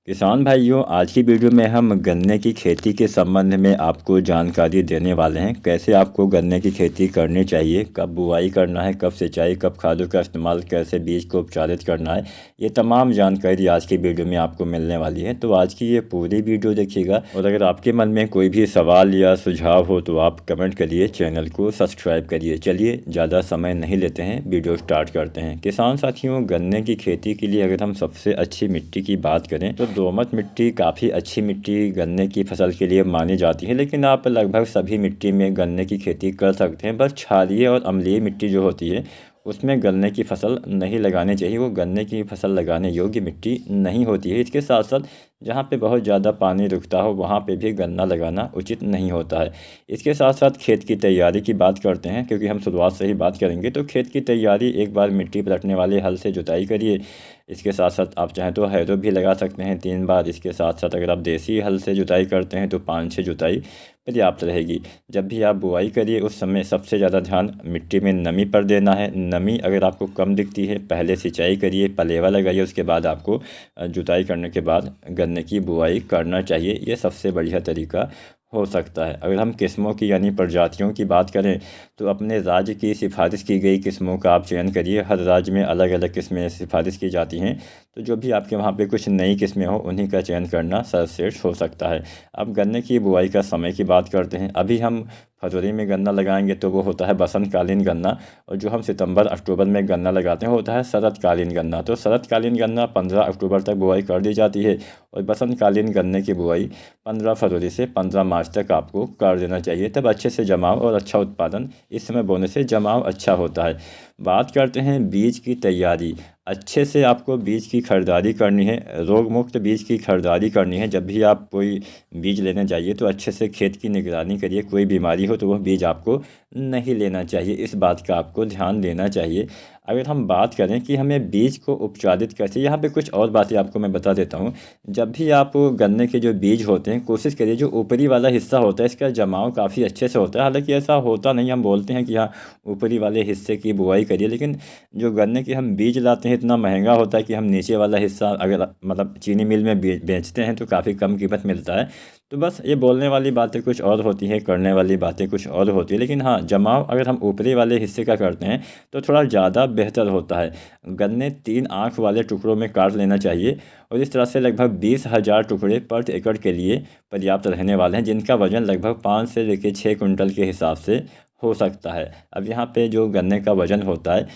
किसान भाइयों, आज की वीडियो में हम गन्ने की खेती के संबंध में आपको जानकारी देने वाले हैं। कैसे आपको गन्ने की खेती करनी चाहिए, कब बुआई करना है, कब सिंचाई, कब खादों का इस्तेमाल, कैसे बीज को उपचारित करना है। ये तमाम जानकारी आज की वीडियो में आपको मिलने वाली है। तो आज की ये पूरी वीडियो देखिएगा और अगर आपके मन में कोई भी सवाल या सुझाव हो तो आप कमेंट करिए, चैनल को सब्सक्राइब करिए। चलिए ज़्यादा समय नहीं लेते हैं, वीडियो स्टार्ट करते हैं। किसान साथियों, गन्ने की खेती के लिए अगर हम सबसे अच्छी मिट्टी की बात करें तो दोमट मिट्टी काफ़ी अच्छी मिट्टी गन्ने की फसल के लिए मानी जाती है। लेकिन आप लगभग सभी मिट्टी में गन्ने की खेती कर सकते हैं। बस क्षारीय और अम्लीय मिट्टी जो होती है उसमें गन्ने की फसल नहीं लगानी चाहिए। वो गन्ने की फसल लगाने योग्य मिट्टी नहीं होती है। इसके साथ साथ जहाँ पे बहुत ज़्यादा पानी रुकता हो वहाँ पे भी गन्ना लगाना उचित नहीं होता है। इसके साथ साथ खेत की तैयारी की बात करते हैं, क्योंकि हम शुरुआत से ही बात करेंगे। तो खेत की तैयारी, एक बार मिट्टी पलटने वाले हल से जुताई करिए। इसके साथ साथ आप चाहें तो हैरो भी लगा सकते हैं 3 बार। इसके साथ साथ अगर आप देसी हल से जुताई करते हैं तो 5-6 जुताई पर्याप्त रहेगी। जब भी आप बुआई करिए उस समय सबसे ज़्यादा ध्यान मिट्टी में नमी पर देना है। नमी अगर आपको कम दिखती है, पहले सिंचाई करिए, पलेवा लगाइए, उसके बाद आपको जुताई करने के बाद गन्ने की बुआई करना चाहिए। ये सबसे बढ़िया तरीका हो सकता है। अगर हम किस्मों की यानी प्रजातियों की बात करें तो अपने राज्य की सिफारिश की गई किस्मों का आप चयन करिए। हर राज्य में अलग अलग किस्में सिफारिश की जाती हैं, तो जो भी आपके वहाँ पे कुछ नई किस्में हो उन्हीं का चयन करना सर्वश्रेष्ठ हो सकता है। अब गन्ने की बुआई का समय की बात करते हैं। अभी हम फरवरी में गन्ना लगाएंगे तो वो होता है बसंतकालीन गन्ना, और जो हम सितंबर अक्टूबर में गन्ना लगाते हैं होता है शरतकालीन गन्ना। तो शरतकालीन गन्ना 15 अक्टूबर तक बुआई कर दी जाती है और बसंतकालीन गन्ने की बुआई 15 फरवरी से 15 मार्च तक आपको कर देना चाहिए। तब अच्छे से जमाव और अच्छा उत्पादन इस समय बोने से जमाव अच्छा होता है। बात करते हैं बीज की तैयारी। अच्छे से आपको बीज की खरीदारी करनी है, रोग मुक्त बीज की खरीदारी करनी है। जब भी आप कोई बीज लेने जाइए तो अच्छे से खेत की निगरानी करिए। कोई बीमारी हो तो वह बीज आपको नहीं लेना चाहिए, इस बात का आपको ध्यान देना चाहिए। अगर हम बात करें कि हमें बीज को उपचारित कैसे, यहाँ पे कुछ और बातें आपको मैं बता देता हूँ। जब भी आप गन्ने के जो बीज होते हैं, कोशिश करिए जो ऊपरी वाला हिस्सा होता है इसका जमाव काफ़ी अच्छे से होता है। हालांकि ऐसा होता नहीं, हम बोलते हैं कि हाँ ऊपरी वाले हिस्से की बुआई करिए, लेकिन जो गन्ने के हम बीज लाते हैं इतना महंगा होता है कि हम नीचे वाला हिस्सा अगर मतलब चीनी मिल में बेचते हैं तो काफ़ी कम कीमत मिलता है। तो बस ये बोलने वाली बातें कुछ और होती हैं, करने वाली बातें कुछ और होती है। लेकिन हाँ, जमाव अगर हम ऊपरी वाले हिस्से का करते हैं तो थोड़ा ज़्यादा बेहतर होता है। गन्ने 3 आँख वाले टुकड़ों में काट लेना चाहिए और इस तरह से लगभग 20,000 टुकड़े पर एकड़ के लिए पर्याप्त रहने वाले हैं, जिनका वजन लगभग 5 से लेकर 6 कुंटल के हिसाब से हो सकता है। अब यहाँ पे जो गन्ने का वज़न होता है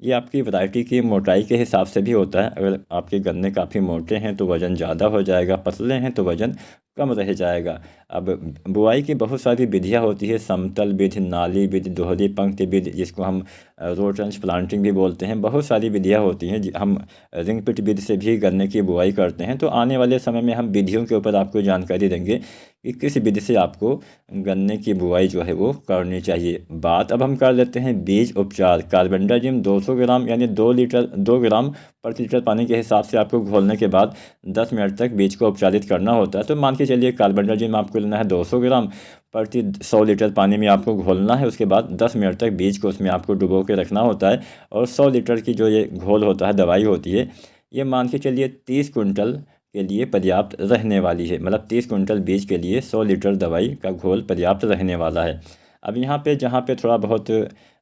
ये आपकी वैरायटी की मोटाई के हिसाब से भी होता है। अगर आपके गन्ने काफ़ी मोटे हैं तो वज़न ज़्यादा हो जाएगा, पतले हैं तो वज़न कम रह जाएगा। अब बुआई की बहुत सारी विधियाँ होती है, समतल विधि, नाली विधि, दोहरी पंक्ति विधि, जिसको हम रो ट्रेंच प्लांटिंग भी बोलते हैं। बहुत सारी विधियाँ होती हैं। हम रिंग पिट विधि से भी गन्ने की बुआई करते हैं। तो आने वाले समय में हम विधियों के ऊपर आपको जानकारी देंगे कि किस विधि से आपको गन्ने की बुआई जो है वो करनी चाहिए। बात अब हम कर लेते हैं बीज उपचार। कार्बेंडाजिम 200 ग्राम यानी 2 ग्राम प्रति लीटर पानी के हिसाब से आपको घोलने के बाद 10 मिनट तक बीज को उपचारित करना होता है। तो मान के चलिए कार्बेंडाजिम आपको लेना है 200 ग्राम प्रति 100 लीटर पानी में आपको घोलना है। उसके बाद 10 मिनट तक बीज को उसमें आपको डुबो के रखना होता है। और 100 लीटर की जो ये घोल होता है, दवाई होती है, ये मान के चलिए 30 कुंटल के लिए पर्याप्त रहने वाली है। मतलब 30 कुंटल बीज के लिए 100 लीटर दवाई का घोल पर्याप्त रहने वाला है। अब यहाँ पे जहाँ पे थोड़ा बहुत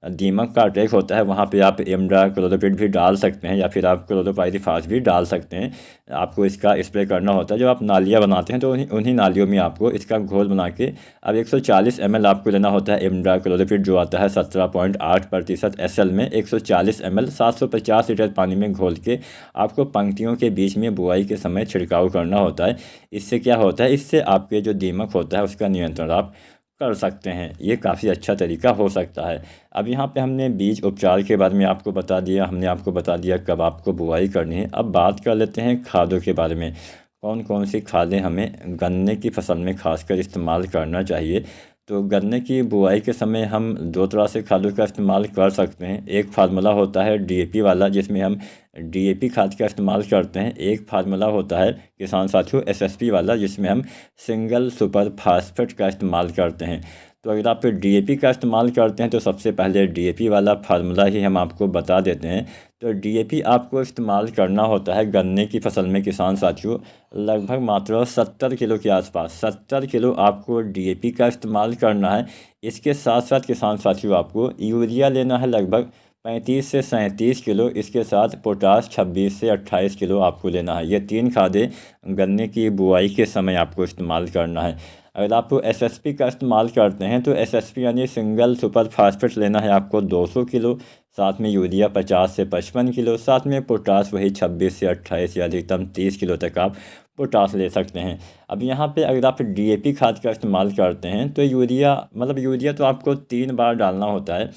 दीमक का अटैक होता है वहाँ पे आप इमिडाक्लोप्रिड भी डाल सकते हैं या फिर आप क्लोरोपाइरीफास भी डाल सकते हैं। आपको इसका स्प्रे करना होता है। जब आप नालियाँ बनाते हैं तो उन्हीं नालियों में आपको इसका घोल बना के अब 140 ml आपको लेना होता है। इमिडाक्लोप्रिड जो आता है 17.8% SL में 140 ml 750 लीटर पानी में घोल के आपको पंक्तियों के बीच में बुआई के समय छिड़काव करना होता है। इससे क्या होता है, इससे आपके जो दीमक होता है उसका नियंत्रण आप कर सकते हैं। ये काफ़ी अच्छा तरीका हो सकता है। अब यहाँ पे हमने बीज उपचार के बारे में आपको बता दिया, हमने आपको बता दिया कब आपको बुआई करनी है। अब बात कर लेते हैं खादों के बारे में। कौन कौन सी खादें हमें गन्ने की फसल में खासकर इस्तेमाल करना चाहिए। तो गन्ने की बुआई के समय हम 2 तरह से खादों का इस्तेमाल कर सकते हैं। एक फार्मूला होता है DAP वाला, जिसमें हम DAP खाद का इस्तेमाल करते हैं। एक फार्मूला होता है किसान साथियों SSP वाला, जिसमें हम सिंगल सुपर फास्फेट का इस्तेमाल करते हैं। तो अगर आप डीएपी का इस्तेमाल करते हैं तो सबसे पहले डीएपी वाला फार्मूला ही हम आपको बता देते हैं। तो डीएपी आपको इस्तेमाल करना होता है गन्ने की फसल में किसान साथियों, लगभग मात्र 70 किलो के आसपास। 70 किलो आपको डीएपी का इस्तेमाल करना है। इसके साथ साथ किसान साथियों आपको यूरिया लेना है लगभग 35 से 37 किलो। इसके साथ पोटाश 26 से 28 किलो आपको लेना है। ये 3 खादें गन्ने की बुआई के समय आपको इस्तेमाल करना है। अगर आप एसएसपी का इस्तेमाल करते हैं तो एसएसपी यानी सिंगल सुपर फास्फेट लेना है आपको 200 किलो। साथ में यूरिया 50 से 55 किलो। साथ में पोटाश वही 26 से 28 या अधिकतम 30 किलो तक आप पोटाश ले सकते हैं। अब यहाँ पे अगर आप डीएपी खाद का इस्तेमाल करते हैं तो यूरिया तो आपको 3 बार डालना होता है।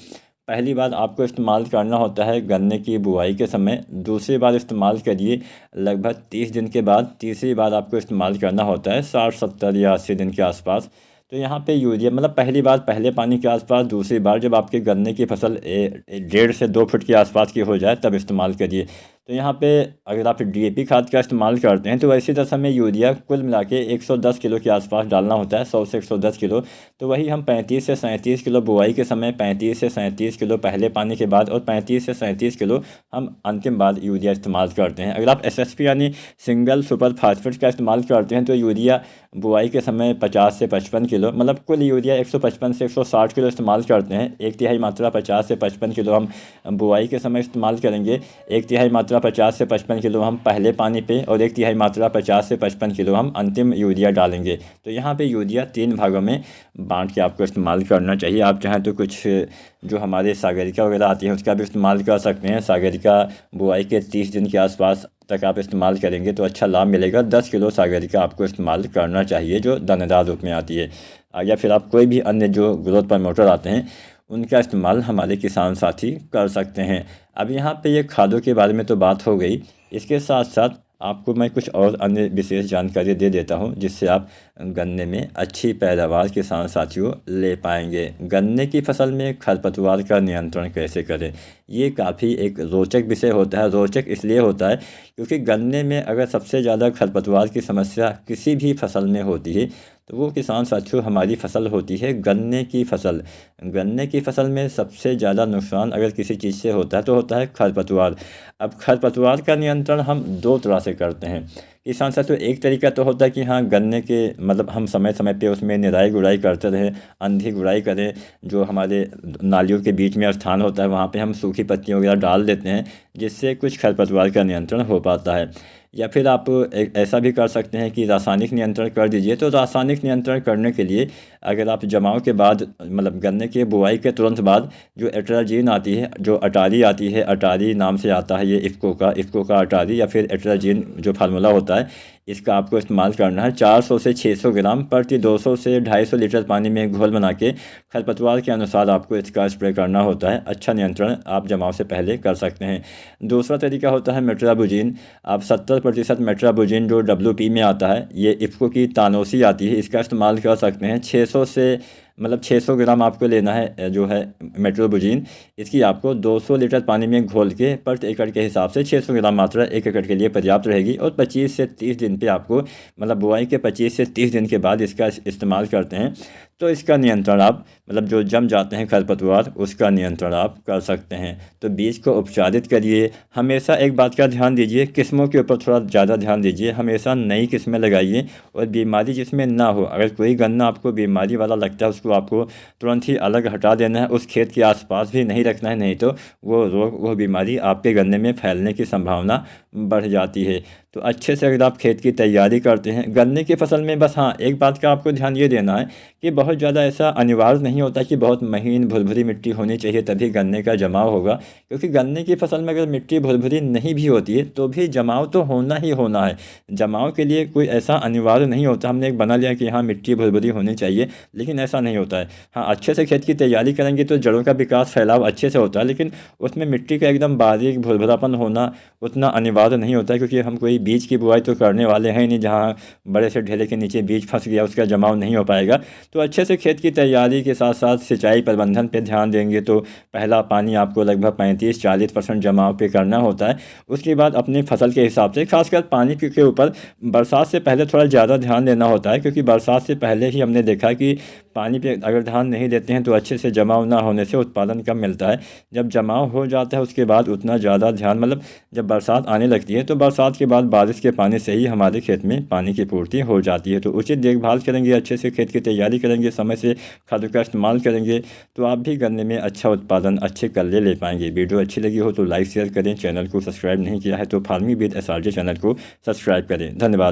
पहली बार आपको इस्तेमाल करना होता है गन्ने की बुआई के समय, दूसरी बार इस्तेमाल करिए लगभग 30 दिन के बाद, तीसरी बार आपको इस्तेमाल करना होता है 60, 70 या 80 दिन के आसपास। तो यहाँ पे यूरिया पहली बार पहले पानी के आसपास, दूसरी बार जब आपके गन्ने की फसल 1.5 से 2 फुट के आसपास की हो जाए तब इस्तेमाल करिए। तो यहाँ पे अगर आप डीएपी खाद का इस्तेमाल करते हैं तो ऐसी दशा में यूरिया कुल मिला के 110 किलो के आसपास डालना होता है, 100 से 110 किलो। तो वही हम 35 से 37 किलो बुआई के समय, 35 से 37 किलो पहले पानी के बाद और 35 से 37 किलो हम अंतिम बार यूरिया इस्तेमाल करते हैं। अगर आप एसएसपी यानी सिंगल सुपर फास्फेट का इस्तेमाल करते हैं तो यूरिया बुआई के समय 50 से 55 किलो, कुल यूरिया 155 से 160 किलो इस्तेमाल करते हैं। 1/3 मात्रा 50 से 55 किलो हम बुआई के समय इस्तेमाल करेंगे, 1/3 मात्रा 50 से 55 किलो हम पहले पानी पे और 1/3 मात्रा 50 से 55 किलो हम अंतिम यूरिया डालेंगे। तो यहाँ पे यूरिया 3 भागों में बांट के आपको इस्तेमाल करना चाहिए। आप चाहें तो कुछ जो हमारे सागरिका वगैरह आती हैं उसका भी इस्तेमाल कर सकते हैं। सागरिका बुआई के 30 दिन के आसपास तक आप इस्तेमाल करेंगे तो अच्छा लाभ मिलेगा। 10 किलो सागरिका आपको इस्तेमाल करना चाहिए जो दानेदार रूप में आती है। या फिर आप कोई भी अन्य जो ग्रोथ प्रमोटर आते हैं उनका इस्तेमाल हमारे किसान साथी कर सकते हैं। अब यहाँ पे ये खादों के बारे में तो बात हो गई, इसके साथ साथ आपको मैं कुछ और अन्य विशेष जानकारी दे देता हूँ जिससे आप गन्ने में अच्छी पैदावार किसान साथियों ले पाएंगे। गन्ने की फसल में खरपतवार का नियंत्रण कैसे करें, ये काफ़ी एक रोचक विषय होता है। रोचक इसलिए होता है क्योंकि गन्ने में अगर सबसे ज़्यादा खरपतवार की समस्या किसी भी फसल में होती है तो वो किसान साथियों हमारी फसल होती है गन्ने की फसल। गन्ने की फसल में सबसे ज़्यादा नुकसान अगर किसी चीज़ से होता है तो होता है खरपतवार। अब खरपतवार का नियंत्रण हम 2 तरह से करते हैं किसान साथियों। एक तरीका तो होता है कि हाँ गन्ने के हम समय समय पे उसमें निराई गुड़ाई करते रहें, अंधी गुड़ाई करें। जो हमारे नालियों के बीच में स्थान होता है वहाँ पे हम सूखी पत्तियाँ वगैरह डाल देते हैं जिससे कुछ खरपतवार का नियंत्रण हो पाता है। या फिर आप ऐसा भी कर सकते हैं कि रासायनिक नियंत्रण कर दीजिए। तो रासायनिक नियंत्रण करने के लिए अगर आप जमाव के बाद गन्ने के बुआई के तुरंत बाद जो एट्राजीन आती है, जो अटारी आती है, अटारी नाम से आता है ये इफ़को का अटारी या फिर एट्राजीन जो फार्मूला होता है, इसका आपको इस्तेमाल करना है। 400 से 600 ग्राम प्रति 200 से 250 लीटर पानी में घोल बना के खरपतवार के अनुसार आपको इसका स्प्रे करना होता है। अच्छा नियंत्रण आप जमाव से पहले कर सकते हैं। दूसरा तरीका होता है मेट्राबुजीन। आप 70% मेट्राबुजीन जो WP में आता है, ये इफ़को की तानोसी आती है, इसका इस्तेमाल कर सकते हैं। 600 ग्राम आपको लेना है जो है मेट्रोबुजीन। इसकी आपको 200 लीटर पानी में घोल के प्रति एकड़ के हिसाब से 600 ग्राम मात्रा 1 एकड़ के लिए पर्याप्त रहेगी। और 25 से 30 दिन पे आपको बुआई के 25 से 30 दिन के बाद इसका इस्तेमाल करते हैं तो इसका नियंत्रण आप जो जम जाते हैं खरपतवार उसका नियंत्रण आप कर सकते हैं। तो बीज को उपचारित करिए। हमेशा एक बात का ध्यान दीजिए, किस्मों के ऊपर थोड़ा ज़्यादा ध्यान दीजिए। हमेशा नई किस्में लगाइए और बीमारी जिसमें ना हो। अगर कोई गन्ना आपको बीमारी वाला लगता है उसको आपको तुरंत ही अलग हटा देना है, उस खेत के आसपास भी नहीं रखना है, नहीं तो वो बीमारी आपके गन्ने में फैलने की संभावना बढ़ जाती है। तो अच्छे से अगर आप खेत की तैयारी करते हैं गन्ने की फसल में, बस हाँ एक बात का आपको ध्यान ये देना है कि बहुत ज़्यादा ऐसा अनिवार्य नहीं होता कि बहुत महीन भुरभुरी मिट्टी होनी चाहिए तभी गन्ने का जमाव होगा। क्योंकि गन्ने की फसल में अगर मिट्टी भुरभुरी नहीं भी होती है तो भी जमाव तो होना ही होना है। जमाव के लिए कोई ऐसा अनिवार्य नहीं होता हमने एक बना लिया कि हाँ मिट्टी भुरभुरी होनी चाहिए, लेकिन ऐसा नहीं होता है। हाँ अच्छे से खेत की तैयारी करेंगे तो जड़ों का विकास फैलाव अच्छे से होता है, लेकिन उसमें मिट्टी का एकदम बारीक भुरभुरापन होना उतना अनिवार्य नहीं होता है। क्योंकि हम कोई बीज की बुआई तो करने वाले हैं नहीं जहाँ बड़े से ढेले के नीचे बीज फंस गया उसका जमाव नहीं हो पाएगा। तो अच्छे से खेत की तैयारी के साथ साथ सिंचाई प्रबंधन पे ध्यान देंगे तो पहला पानी आपको लगभग 35-40% जमाव पे करना होता है। उसके बाद अपनी फसल के हिसाब से खासकर पानी के ऊपर बरसात से पहले थोड़ा ज़्यादा ध्यान देना होता है। क्योंकि बरसात से पहले ही हमने देखा कि पानी पे अगर ध्यान नहीं देते हैं तो अच्छे से जमाव ना होने से उत्पादन कम मिलता है। जब जमाव हो जाता है उसके बाद उतना ज़्यादा ध्यान, मतलब जब बरसात आने लगती है तो बरसात के बाद बारिश के पानी से ही हमारे खेत में पानी की पूर्ति हो जाती है। तो उचित देखभाल करेंगे, अच्छे से खेत की तैयारी करेंगे, समय से खाद का इस्तेमाल करेंगे तो आप भी गन्ने में अच्छा उत्पादन, अच्छे कल्ले ले पाएंगे। वीडियो अच्छी लगी हो तो लाइक शेयर करें, चैनल को सब्सक्राइब नहीं किया है तो फार्मिंग विद SRJ चैनल को सब्सक्राइब करें। धन्यवाद।